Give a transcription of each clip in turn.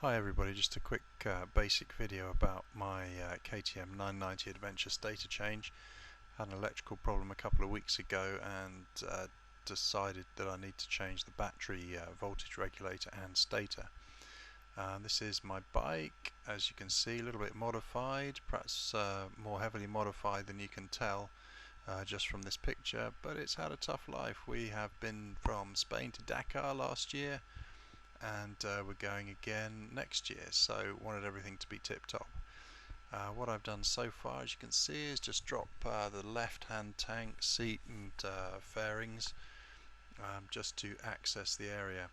Hi everybody, just a quick basic video about my KTM 990 Adventure Stator change. Had an electrical problem a couple of weeks ago and decided that I need to change the battery voltage regulator and stator. This is my bike, as you can see, a little bit modified, perhaps more heavily modified than you can tell just from this picture, but it's had a tough life. We have been from Spain to Dakar last year, and we're going again next year, so wanted everything to be tip-top. What I've done so far, as you can see, is just drop the left-hand tank, seat and fairings just to access the area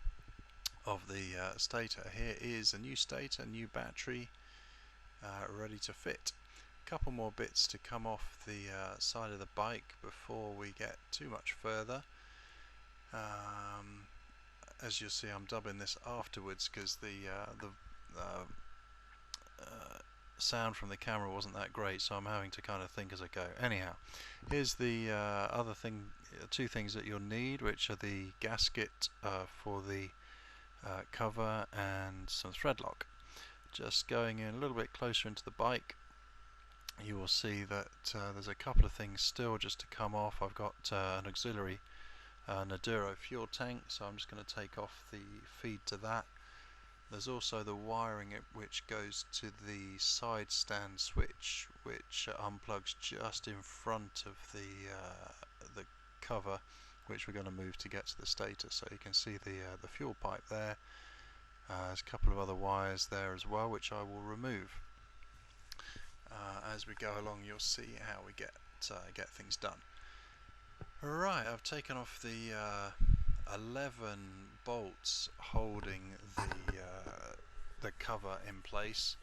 of the stator. Here is a new stator, new battery, ready to fit. A couple more bits to come off the side of the bike before we get too much further. As you'll see, I'm dubbing this afterwards because the sound from the camera wasn't that great, so I'm having to kind of think as I go. Anyhow, here's the other thing, two things that you'll need, which are the gasket for the cover and some thread lock. Just going in a little bit closer into the bike, you will see that there's a couple of things still just to come off. I've got an auxiliary Naduro fuel tank, so I'm just going to take off the feed to that. There's also the wiring which goes to the side stand switch, which unplugs just in front of the cover, which we're going to move to get to the stator. So you can see the fuel pipe there. There's a couple of other wires there as well, which I will remove. As we go along, you'll see how we get things done. Right, I've taken off the 11 bolts holding the cover in place.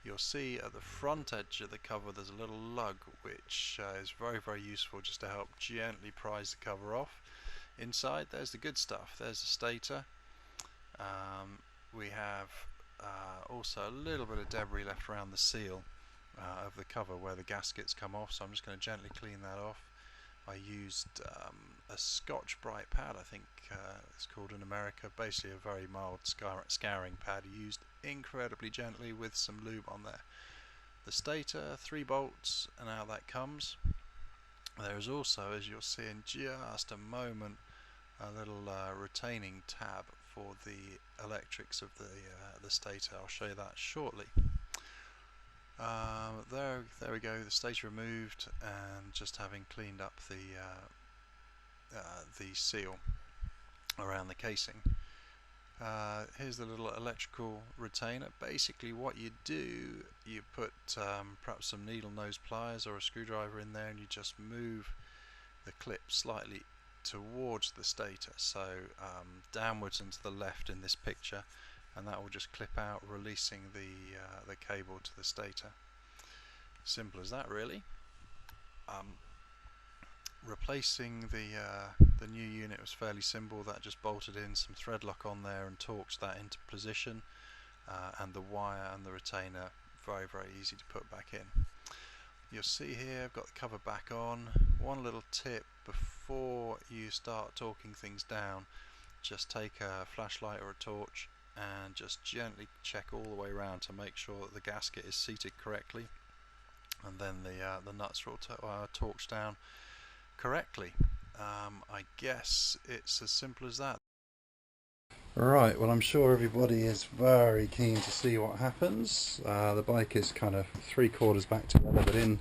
You'll see at the front edge of the cover there's a little lug which is very useful just to help gently prise the cover off. Inside there's the good stuff. There's the stator. We have also a little bit of debris left around the seal of the cover where the gaskets come off, so I'm just going to gently clean that off. I used a Scotch Brite pad, I think it's called in America, basically a very mild scouring pad, used incredibly gently with some lube on there. The stator, 3 bolts, and out that comes. There is also, as you'll see in just a moment, a little retaining tab for the electrics of the stator. I'll show you that shortly. There we go, the stator removed, and just having cleaned up the seal around the casing. Here's the little electrical retainer. Basically what you do, you put perhaps some needle nose pliers or a screwdriver in there, and you just move the clip slightly towards the stator, so downwards and to the left in this picture, and that will just clip out, releasing the cable to the stator. Simple as that, really. Replacing the new unit was fairly simple. That just bolted in some thread lock on there and torqued that into position, and the wire and the retainer very easy to put back in. You'll see here I've got the cover back on. One little tip before you start torquing things down, just take a flashlight or a torch and just gently check all the way around to make sure that the gasket is seated correctly, and then the nuts are all torqued down correctly. I guess it's as simple as that. Right, well, I'm sure everybody is very keen to see what happens. The bike is kind of 3/4 back together, but in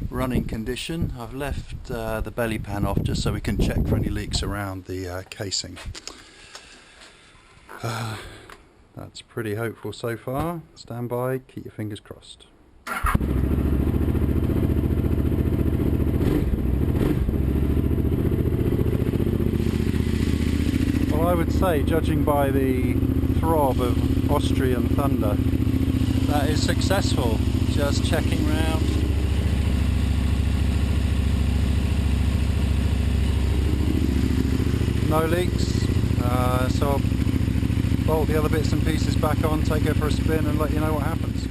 running condition. I've left the belly pan off just so we can check for any leaks around the casing. That's pretty hopeful so far. Stand by, keep your fingers crossed. Well, I would say, judging by the throb of Austrian thunder, that is successful. Just checking round. No leaks, so I'll bolt the other bits and pieces back on, take it for a spin and let you know what happens.